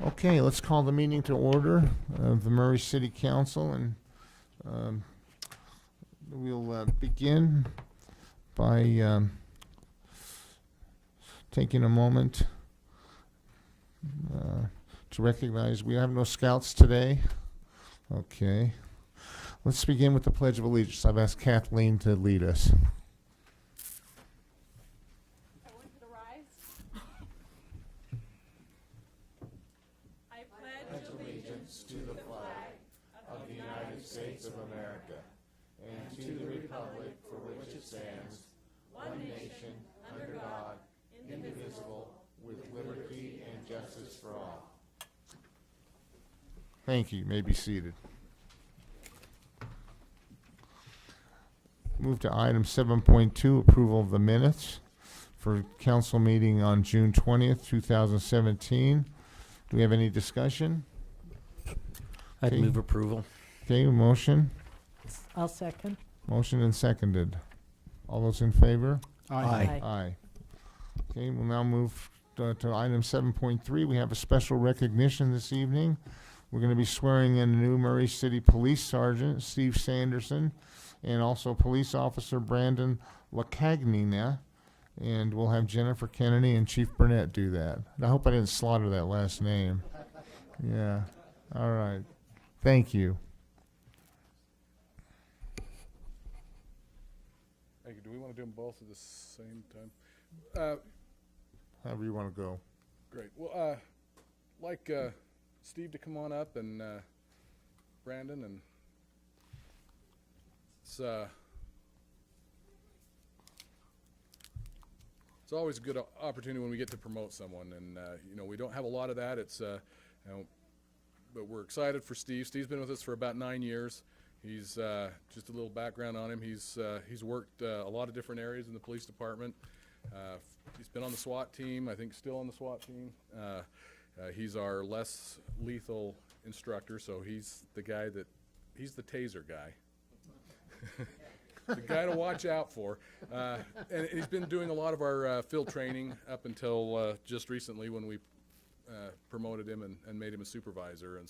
Okay, let's call the meeting to order of the Murray City Council, and we'll begin by taking a moment to recognize we have no scouts today. Okay. Let's begin with the Pledge of Allegiance. I've asked Kathleen to lead us. Everyone could arise. I pledge Allegiance to the flag of the United States of America and to the republic for which it stands, one nation, under God, indivisible, with liberty and justice for all. Thank you. You may be seated. Move to item 7.2, approval of the minutes for council meeting on June 20th, 2017. Do we have any discussion? I'd Okay. move approval. Okay, motion. I'll second. Motion and seconded. All those in favor? Aye. Aye. Okay, we'll now move to item 7.3. We have a special recognition this evening. We're going to be swearing in new Murray City Police Sergeant Steve Sanderson and also Police Officer Brandon Lacagnina. And we'll have Jennifer Kennedy and Chief Burnett do that. I hope I didn't slaughter that last name. Yeah. All right. Thank you. Thank you. Do we want to do them both at the same time? However you want to go. Great. Well, like Steve to come on up and Brandon, and it's always a good opportunity when we get to promote someone, and you know, we don't have a lot of that. It's you know, but we're excited for Steve. Steve's been with us for about 9 years. He's just a little background on him. He's worked a lot of different areas in the police department. He's been on the SWAT team. I think still on the SWAT team. He's our less lethal instructor, so he's the guy he's the taser guy. The guy to watch out for. And he's been doing a lot of our field training up until just recently when we promoted him and made him a supervisor, and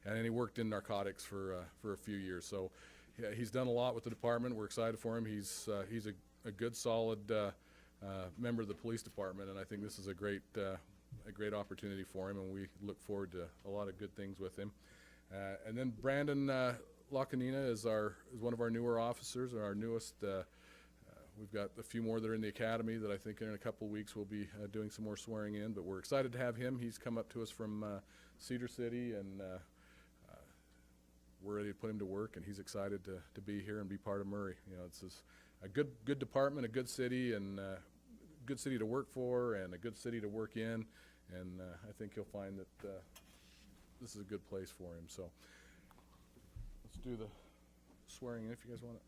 then he worked in narcotics for a few years. So yeah, he's done a lot with the department. We're excited for him. He's a good, solid member of the police department, and I think this is a great opportunity for him, and we look forward to a lot of good things with him. And then Brandon Lacanina is one of our newer officers, or our newest. We've got a few more that are in the academy that I think in a couple of weeks we'll be doing some more swearing in, but we're excited to have him. He's come up to us from Cedar City, and we're ready to put him to work, and he's excited to be here and be part of Murray. You know, it's a good department, a good city, and good city to work for, and a good city to work in, and I think you'll find that this is a good place for him. So let's do the swearing in if you guys want to.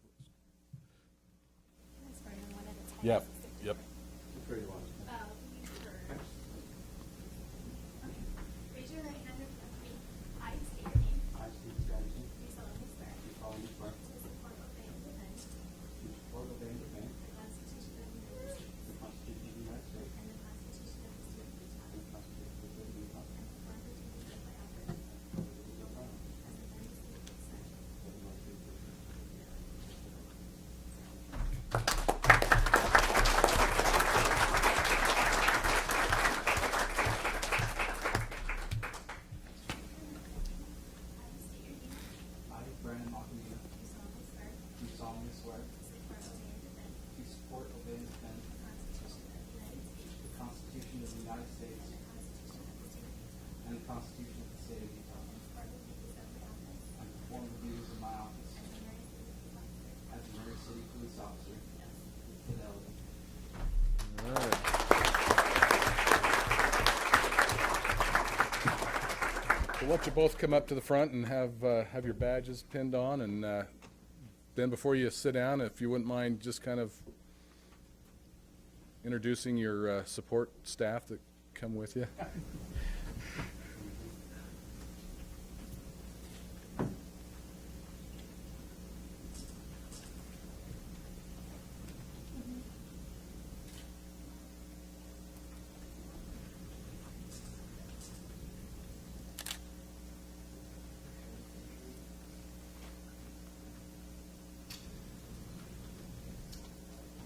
Yep. Yep. you first. Raise your right hand and repeat me. I state your name. I, Steve Sanderson, Do solemnly swear do solemnly swear to support, obey, and defend to support, obey, and defend the Constitution of the United States the Constitution of the United States and the Constitution of the State of Utah, and the Constitution of the State of Utah, and perform the duties of my office and the duties of my office as a Murray City Police Sergeant. as a Murray City Police Sergeant. I state your name. I, Brandon Lacanina, Do solemnly swear do solemnly swear to support, obey, and defend to support, obey, and defend the Constitution of the United States the Constitution of the United States and the Constitution of the State of Utah, and perform the duties of my office as a Murray City Police Officer. as a Murray City Police Officer with fidelity. All right. So why don't you both come up to the front and have your badges pinned on, and then before you sit down, if you wouldn't mind just kind of introducing your support staff that come with you.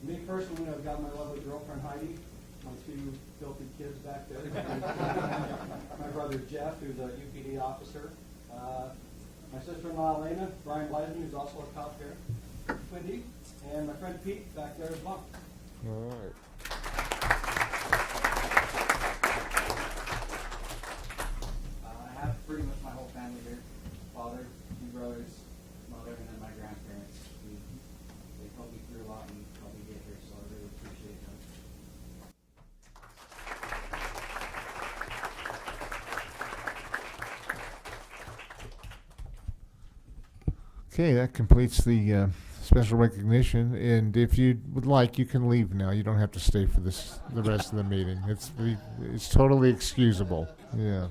Me personally, I've got my lovely girlfriend Heidi, my two filthy kids back there. My brother Jeff, who's a UPD officer. My sister-in-law Elena, Brian Blyden, who's also a cop here. Wendy, and my friend Pete back there as well. All right. I have pretty much my whole family here. Father, two brothers, mother, and then my grandparents. They helped me through a lot and helped me get here, so I really appreciate them. Okay, that completes the special recognition, and if you would like, you can leave now. You don't have to stay for the rest of the meeting. It's totally excusable. Yeah.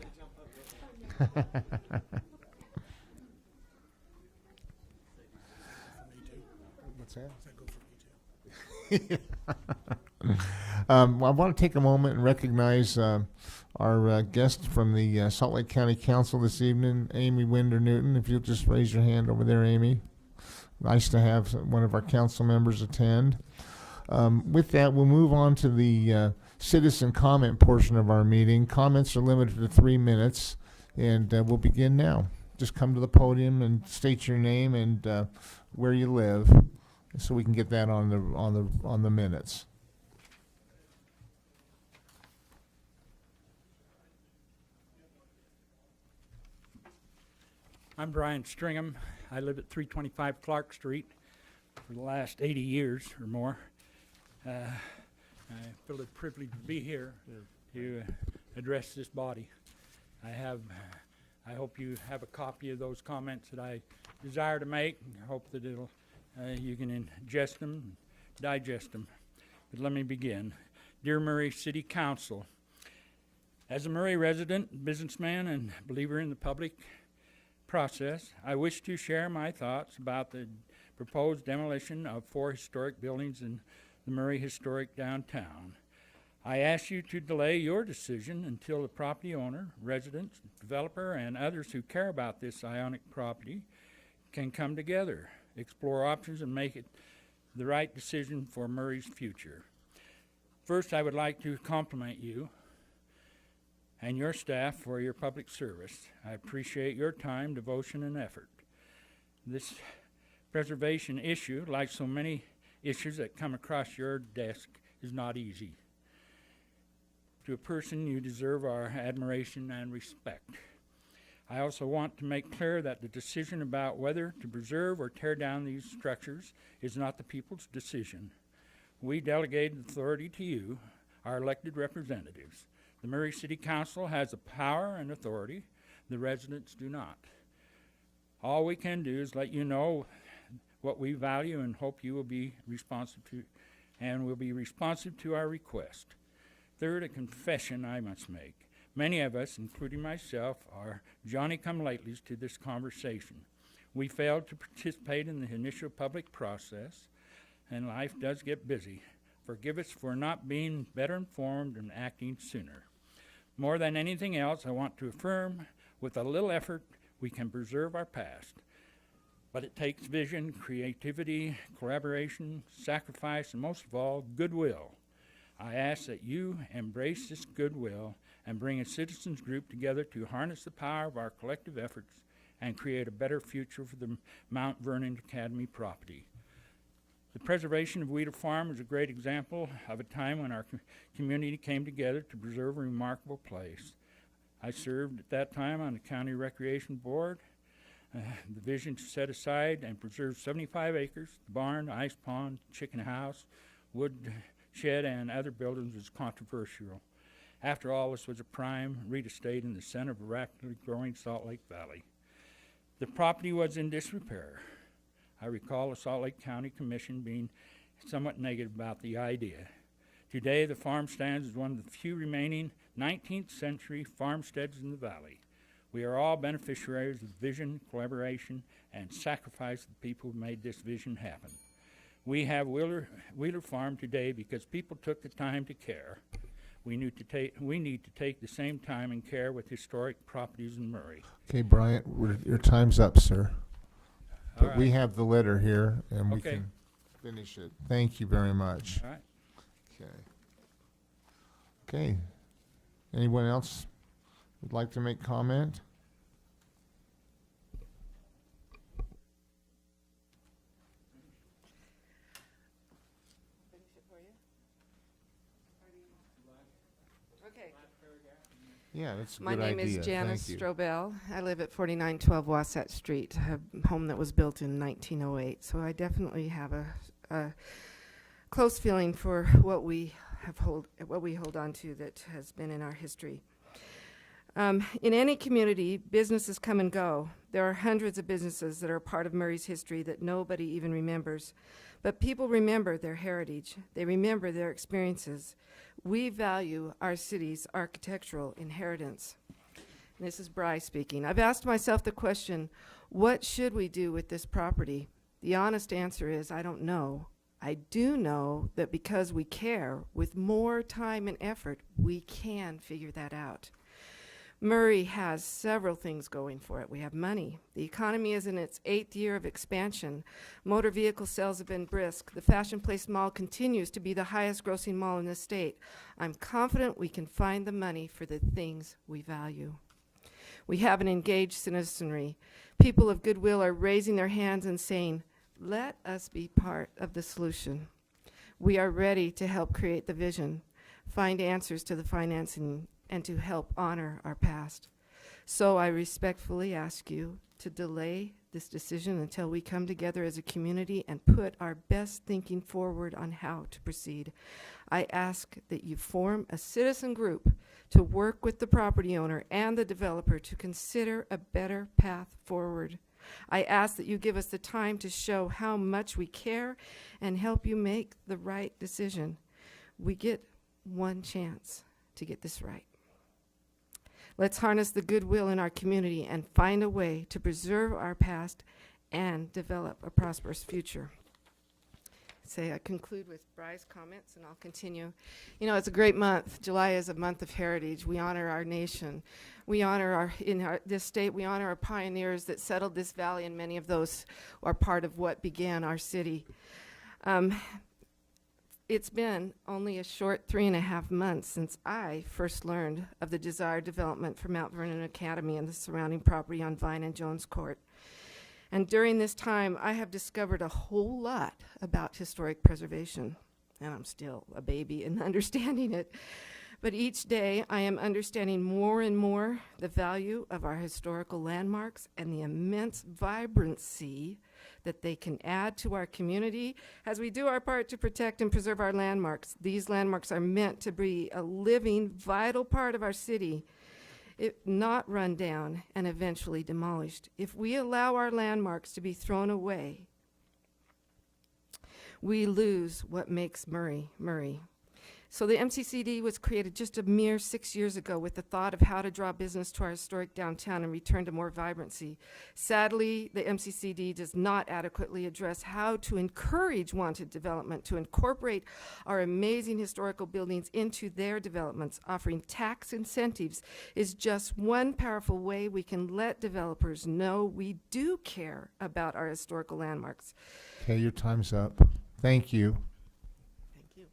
What's that? I want to take a moment and recognize our guest from the Salt Lake County Council this evening, Amy Winder Newton. If you'll just raise your hand over there, Amy. Nice to have one of our council members attend. With that, we'll move on to the citizen comment portion of our meeting. Comments are limited to 3 minutes, and we'll begin now. Just come to the podium and state your name and where you live, so we can get that on the minutes. I'm Brian Stringham. I live at 325 Clark Street for the last 80 years or more. I feel the privilege to be here to address this body. I hope you have a copy of those comments that I desire to make. I hope that you can ingest them, digest them. But let me begin. Dear Murray City Council, as a Murray resident, businessman, and believer in the public process, I wish to share my thoughts about the proposed demolition of 4 historic buildings in the Murray Historic Downtown. I ask you to delay your decision until the property owner, residents, developer, and others who care about this ionic property can come together, explore options, and make it the right decision for Murray's future. First, I would like to compliment you and your staff for your public service. I appreciate your time, devotion, and effort. This preservation issue, like so many issues that come across your desk, is not easy. To a person, you deserve our admiration and respect. I also want to make clear that the decision about whether to preserve or tear down these structures is not the people's decision. We delegated authority to you, our elected representatives. The Murray City Council has the power and authority. The residents do not. All we can do is let you know what we value and hope you will be responsive to, and will be responsive to our request. Third, a confession I must make. Many of us, including myself, are Johnny-come-latelys to this conversation. We failed to participate in the initial public process, and life does get busy. Forgive us for not being better informed and acting sooner. More than anything else, I want to affirm, with a little effort, we can preserve our past. But it takes vision, creativity, collaboration, sacrifice, and most of all, goodwill. I ask that you embrace this goodwill and bring a citizens group together to harness the power of our collective efforts and create a better future for the Mount Vernon Academy property. The preservation of Wheeler Farm is a great example of a time when our community came together to preserve a remarkable place. I served at that time on the County Recreation Board. The vision to set aside and preserve 75 acres, the barn, ice pond, chicken house, wood shed, and other buildings was controversial. After all, this was a prime real estate in the center of a rapidly growing Salt Lake Valley. The property was in disrepair. I recall the Salt Lake County Commission being somewhat negative about the idea. Today, the farm stands as one of the few remaining 19th century farmsteads in the valley. We are all beneficiaries of vision, collaboration, and sacrifice of the people who made this vision happen. We have Wheeler Farm today because people took the time to care. We need to take the same time and care with historic properties in Murray. Okay, Bryant, your time's up, sir. All But we right. have the letter here, and we Okay. can. finish it. Thank you very much. All right. Okay. Okay. Anyone else would like to make comment? Okay. Yeah, that's a My good name idea. is Janice Thank you. Strobel. I live at 4912 Wasatch Street, a home that was built in 1908. So I definitely have a close feeling for what we hold on to that has been in our history. In any community, businesses come and go. There are hundreds of businesses that are part of Murray's history that nobody even remembers. But people remember their heritage. They remember their experiences. We value our city's architectural inheritance. And this is Bryce speaking. I've asked myself the question, what should we do with this property? The honest answer is, I don't know. I do know that because we care, with more time and effort, we can figure that out. Murray has several things going for it. We have money. The economy is in its 8th year of expansion. Motor vehicle sales have been brisk. The Fashion Place Mall continues to be the highest grossing mall in the state. I'm confident we can find the money for the things we value. We have an engaged citizenry. People of goodwill are raising their hands and saying, let us be part of the solution. We are ready to help create the vision, find answers to the financing, and to help honor our past. So I respectfully ask you to delay this decision until we come together as a community and put our best thinking forward on how to proceed. I ask that you form a citizen group to work with the property owner and the developer to consider a better path forward. I ask that you give us the time to show how much we care and help you make the right decision. We get one chance to get this right. Let's harness the goodwill in our community and find a way to preserve our past and develop a prosperous future. I conclude with Bry's comments, and I'll continue. You know, it's a great month. July is a month of heritage. We honor our nation. We honor this state, we honor our pioneers that settled this valley, and many of those are part of what began our city. It's been only a short 3.5 months since I first learned of the desired development for Mount Vernon Academy and the surrounding property on Vine and Jones Court. And during this time, I have discovered a whole lot about historic preservation. And I'm still a baby in understanding it. But each day, I am understanding more and more the value of our historical landmarks and the immense vibrancy that they can add to our community as we do our part to protect and preserve our landmarks. These landmarks are meant to be a living, vital part of our city, not run down and eventually demolished. If we allow our landmarks to be thrown away, we lose what makes Murray, Murray. So the MCCD was created just a mere 6 years ago with the thought of how to draw business to our historic downtown and return to more vibrancy. Sadly, the MCCD does not adequately address how to encourage wanted development, to incorporate our amazing historical buildings into their developments. Offering tax incentives is just one powerful way we can let developers know we do care about our historical landmarks. Okay, your time's up. Thank you. Thank you.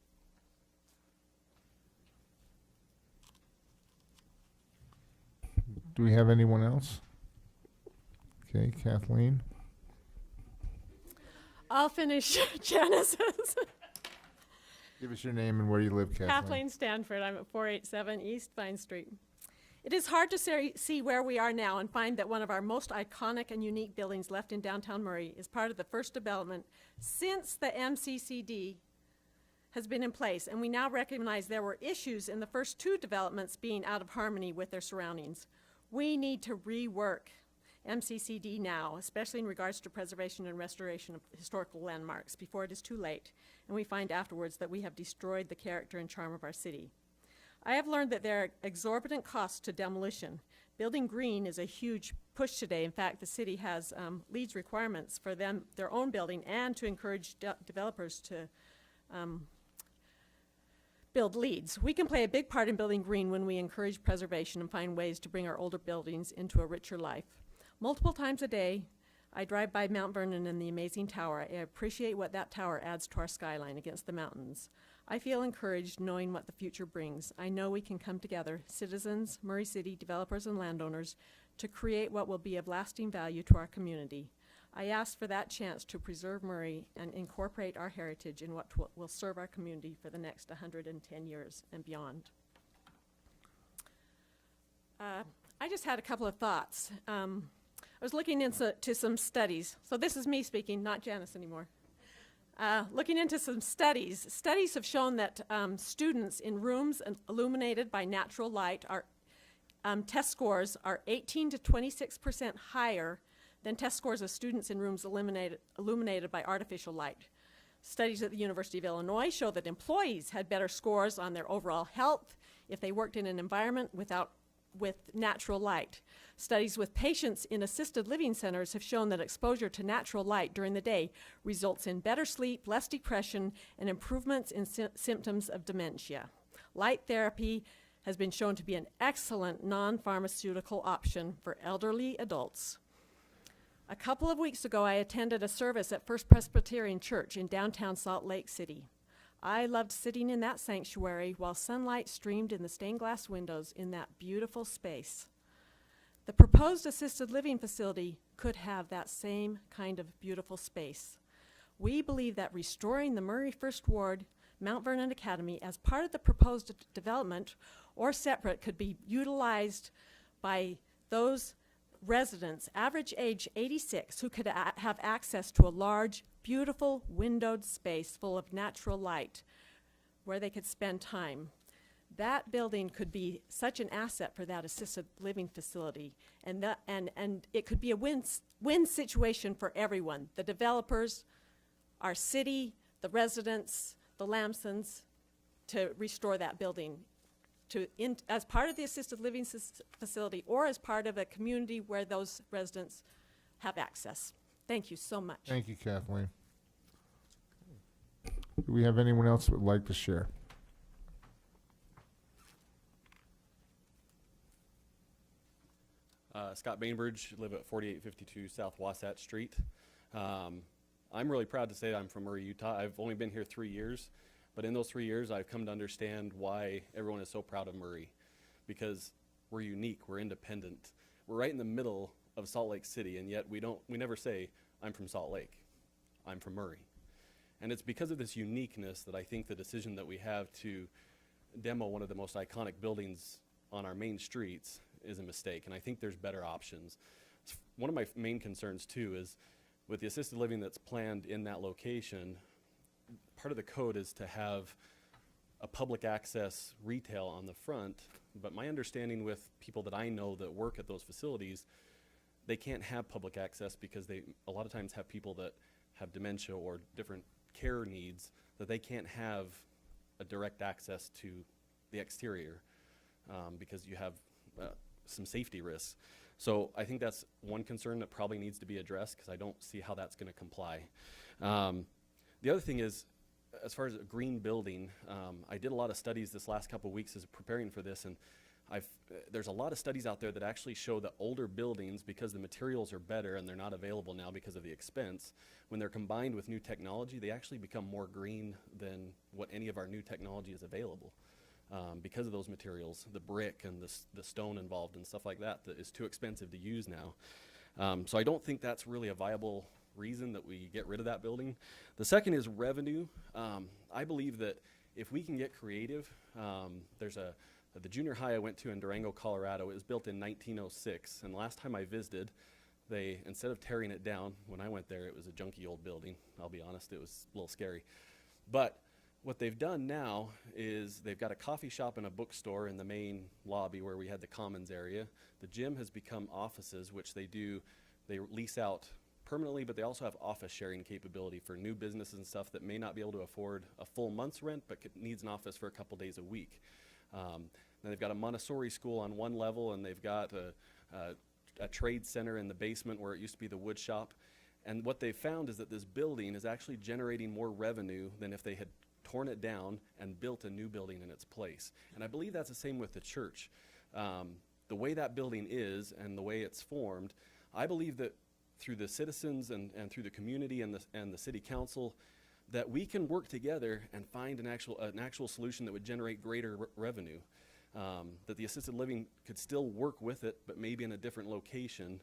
Do we have anyone else? Okay, Kathleen. I'll finish Janice's. Give us your name and where you live, Kathleen. Kathleen Stanford. I'm at 487 East Vine Street. It is hard to see where we are now and find that one of our most iconic and unique buildings left in downtown Murray is part of the first development since the MCCD has been in place, and we now recognize there were issues in the first two developments being out of harmony with their surroundings. We need to rework MCCD now, especially in regards to preservation and restoration of historical landmarks before it is too late, and we find afterwards that we have destroyed the character and charm of our city. I have learned that there are exorbitant costs to demolition. Building green is a huge push today. In fact, the city has LEED requirements for their own building, and to encourage developers to build LEEDs. We can play a big part in building green when we encourage preservation and find ways to bring our older buildings into a richer life. Multiple times a day, I drive by Mount Vernon and the amazing tower. I appreciate what that tower adds to our skyline against the mountains. I feel encouraged knowing what the future brings. I know we can come together, citizens, Murray City, developers, and landowners, to create what will be of lasting value to our community. I ask for that chance to preserve Murray and incorporate our heritage in what will serve our community for the next 110 years and beyond. I just had a couple of thoughts. I was looking into some studies. So this is me speaking, not Janice anymore. Looking into some studies. Studies have shown that students in rooms illuminated by natural light are test scores are 18 to 26% higher than test scores of students in rooms illuminated by artificial light. Studies at the University of Illinois show that employees had better scores on their overall health if they worked in an environment with natural light. Studies with patients in assisted living centers have shown that exposure to natural light during the day results in better sleep, less depression, and improvements in symptoms of dementia. Light therapy has been shown to be an excellent non-pharmaceutical option for elderly adults. A couple of weeks ago, I attended a service at First Presbyterian Church in downtown Salt Lake City. I loved sitting in that sanctuary while sunlight streamed in the stained glass windows in that beautiful space. The proposed assisted living facility could have that same kind of beautiful space. We believe that restoring the Murray First Ward, Mount Vernon Academy, as part of the proposed development or separate could be utilized by those residents, average age 86, who could have access to a large, beautiful, windowed space full of natural light where they could spend time. That building could be such an asset for that assisted living facility, and it could be a win situation for everyone, the developers, our city, the residents, the Lamsons, to restore that building as part of the assisted living facility or as part of a community where those residents have access. Thank you so much. Thank you, Kathleen. Do we have anyone else that would like to share? Scott Bainbridge, live at 4852 South Wasatch Street. I'm really proud to say that I'm from Murray, Utah. I've only been here 3 years, but in those 3 years, I've come to understand why everyone is so proud of Murray, because we're unique, we're independent. We're right in the middle of Salt Lake City, and yet we never say, I'm from Salt Lake, I'm from Murray. And it's because of this uniqueness that I think the decision that we have to demo one of the most iconic buildings on our main streets is a mistake, and I think there's better options. One of my main concerns too is with the assisted living that's planned in that location, part of the code is to have a public access retail on the front, but my understanding with people that I know that work at those facilities, they can't have public access because they a lot of times have people that have dementia or different care needs that they can't have a direct access to the exterior because you have some safety risks. So I think that's one concern that probably needs to be addressed because I don't see how that's going to comply. The other thing is, as far as a green building, I did a lot of studies this last couple of weeks as preparing for this, and there's a lot of studies out there that actually show that older buildings, because the materials are better and they're not available now because of the expense, when they're combined with new technology, they actually become more green than what any of our new technology is available. Because of those materials, the brick and the stone involved and stuff like that is too expensive to use now. So I don't think that's really a viable reason that we get rid of that building. The second is revenue. I believe that if we can get creative, there's the junior high I went to in Durango, Colorado. It was built in 1906, and the last time I visited, they, instead of tearing it down, when I went there, it was a junky old building. I'll be honest, it was a little scary. But what they've done now is they've got a coffee shop and a bookstore in the main lobby where we had the commons area. The gym has become offices, which they lease out permanently, but they also have office sharing capability for new businesses and stuff that may not be able to afford a full month's rent, but needs an office for a couple days a week. Then they've got a Montessori school on one level, and they've got a trade center in the basement where it used to be the wood shop. And what they've found is that this building is actually generating more revenue than if they had torn it down and built a new building in its place. And I believe that's the same with the church. The way that building is and the way it's formed, I believe that through the citizens and through the community and the city council, that we can work together and find an actual solution that would generate greater revenue. That the assisted living could still work with it, but maybe in a different location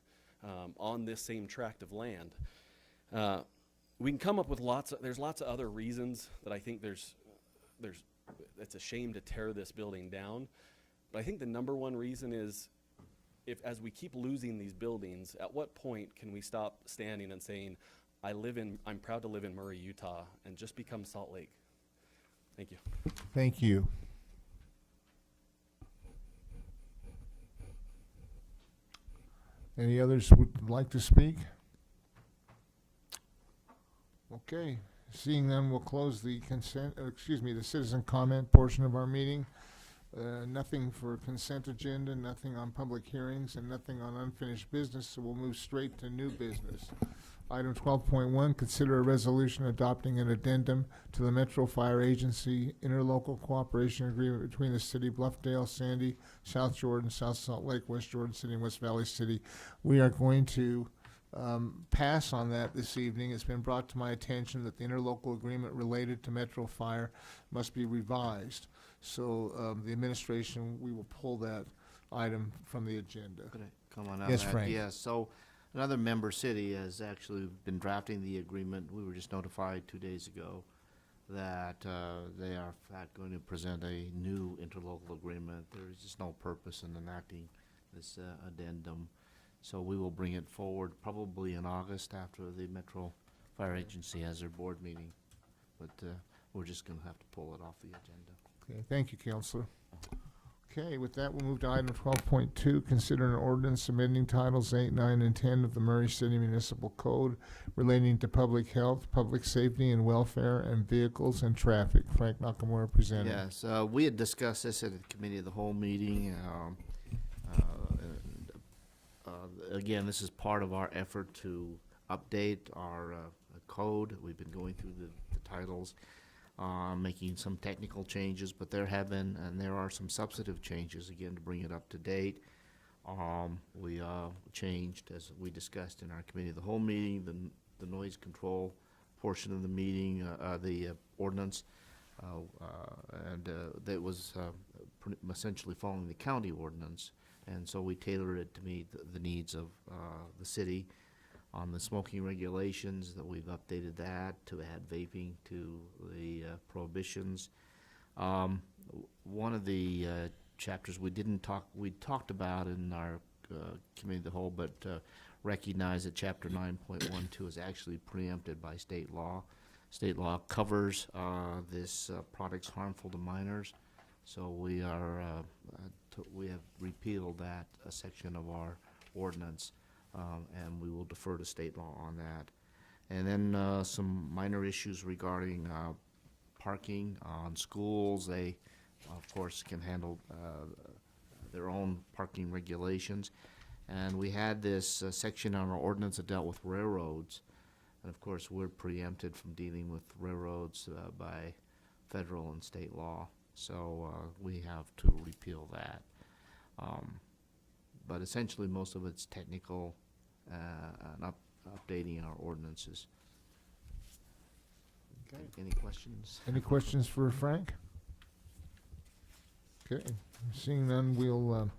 on this same tract of land. We can come up with there's lots of other reasons that I think it's a shame to tear this building down. But I think the number one reason is, as we keep losing these buildings, at what point can we stop standing and saying, I'm proud to live in Murray, Utah, and just become Salt Lake? Thank you. Thank you. Any others would like to speak? Okay, seeing none, we'll close the the citizen comment portion of our meeting. Nothing for consent agenda, nothing on public hearings, and nothing on unfinished business, so we'll move straight to new business. Item 12.1, consider a resolution adopting an addendum to the Metro Fire Agency interlocal cooperation agreement between the city of Bluffdale, Sandy, South Jordan, South Salt Lake, West Jordan City, and West Valley City. We are going to pass on that this evening. It's been brought to my attention that the interlocal agreement related to Metro Fire must be revised. So the administration, we will pull that item from the agenda. Could I come on Yes, that? Frank. Yes, so another member city has actually been drafting the agreement. We were just notified 2 days ago that they are in fact going to present a new interlocal agreement. There is just no purpose in enacting this addendum. So we will bring it forward probably in August after the Metro Fire Agency has their board meeting. But we're just going to have to pull it off the agenda. Okay, thank you, Counselor. Okay, with that, we'll move to item 12.2, consider an ordinance amending titles 8, 9, and 10 of the Murray City Municipal Code relating to public health, public safety and welfare, and vehicles and traffic. Frank Nakamura presenting. Yes, we had discussed this at the committee of the whole meeting. Again, this is part of our effort to update our code. We've been going through the titles, making some technical changes, but there are some substantive changes, again, to bring it up to date. We changed, as we discussed in our committee of the whole meeting, the noise control portion of the meeting, the ordinance, and that was essentially following the county ordinance. And so we tailored it to meet the needs of the city. On the smoking regulations, that we've updated that to add vaping to the prohibitions. One of the chapters we talked about in our committee of the whole, but recognize that Chapter 9.12 is actually preempted by state law. State law covers this products harmful to minors, so we have repealed that section of our ordinance, and we will defer to state law on that. And then some minor issues regarding parking on schools. They, of course, can handle their own parking regulations. And we had this section on our ordinance that dealt with railroads. And of course, we're preempted from dealing with railroads by federal and state law. So we have to repeal that. But essentially, most of it's technical and updating our ordinances. Okay. Any questions? Any questions for Frank? Okay, seeing none, we'll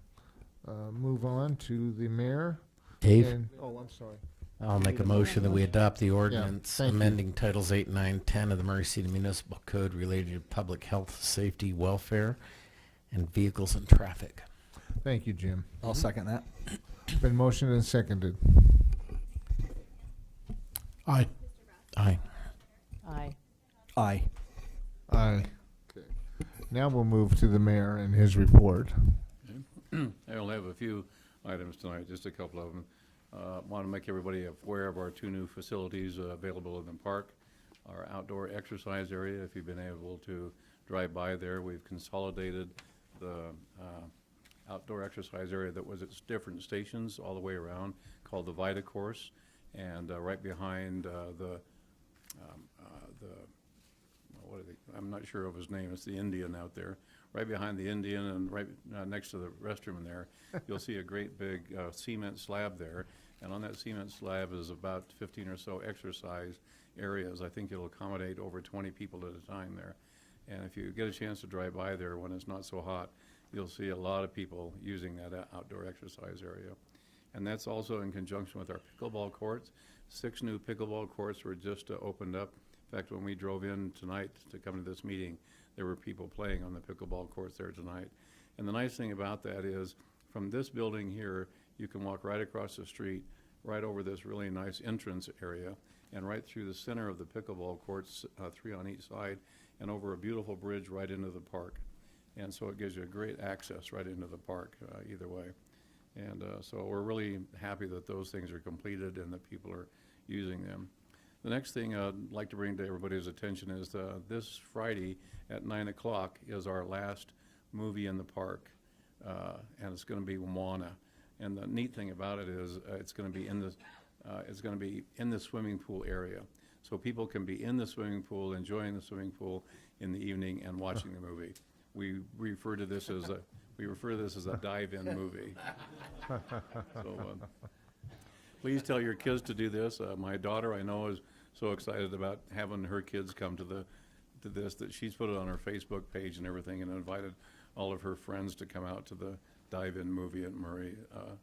move on to the mayor. Dave, Oh, I'm sorry. I'll make a motion that we adopt the ordinance thank you. amending Titles 8, 9, 10 of the Murray City Municipal Code related to public health, safety, welfare, and vehicles and traffic. Thank you, Jim. I'll second that. Been motioned and seconded. Aye. Aye. Aye. Aye. Aye. Okay. Now we'll move to the mayor and his report. I only have a few items tonight, just a couple of them. Want to make everybody aware of our two new facilities available in the park. Our outdoor exercise area, if you've been able to drive by there, we've consolidated the outdoor exercise area that was at different stations all the way around, called the Vita Course, and right behind what are they? I'm not sure of his name. It's the Indian out there. Right behind the Indian and right next to the restroom in there, you'll see a great big cement slab there. And on that cement slab is about 15 or so exercise areas. I think it'll accommodate over 20 people at a time there. And if you get a chance to drive by there when it's not so hot, you'll see a lot of people using that outdoor exercise area. And that's also in conjunction with our pickleball courts. 6 new pickleball courts were just opened up. In fact, when we drove in tonight to come to this meeting, there were people playing on the pickleball courts there tonight. And the nice thing about that is, from this building here, you can walk right across the street, right over this really nice entrance area, and right through the center of the pickleball courts, 3 on each side, and over a beautiful bridge right into the park. And so it gives you a great access right into the park either way. And so we're really happy that those things are completed and that people are using them. The next thing I'd like to bring to everybody's attention is this Friday at 9 o'clock is our last movie in the park, and it's going to be Moana. And the neat thing about it is it's going to be in the swimming pool area, so people can be in the swimming pool, enjoying the swimming pool in the evening and watching the movie. We refer to this as a dive-in movie. So please tell your kids to do this. My daughter, I know, is so excited about having her kids come to this that she's put it on her Facebook page and everything, and invited all of her friends to come out to the dive-in movie at Murray.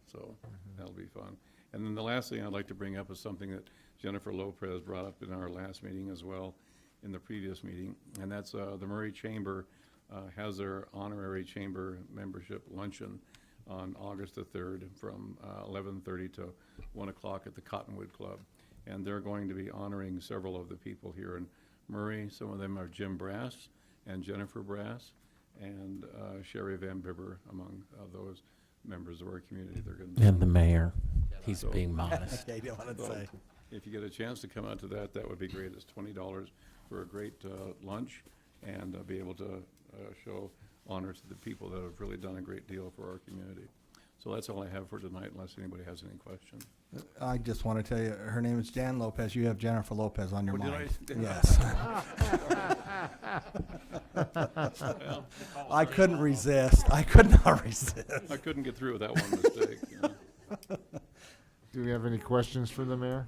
So that'll be fun. And then the last thing I'd like to bring up is something that Jennifer Lopez brought up in our last meeting as well, in the previous meeting, and that's the Murray Chamber has their honorary chamber membership luncheon on August the 3rd from 11:30 to 1 o'clock at the Cottonwood Club. And they're going to be honoring several of the people here in Murray. Some of them are Jim Brass and Jennifer Brass and Sherry Van Bibber, among those members of our community. They're going to And the mayor. He's So- being modest. Yeah, you don't want to So, say. if you get a chance to come out to that, that would be great. It's $20 for a great lunch, and be able to show honor to the people that have really done a great deal for our community. So that's all I have for tonight, unless anybody has any questions. I just want to tell you, her name is Jan Lopez. You have Jennifer Lopez on your Oh, did mind. I? Yes. Well, I couldn't resist. I could not resist. I couldn't get through with that one mistake. You know. Do we have any questions for the mayor?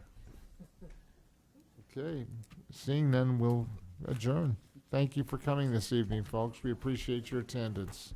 Okay, seeing none, we'll adjourn. Thank you for coming this evening, folks. We appreciate your attendance.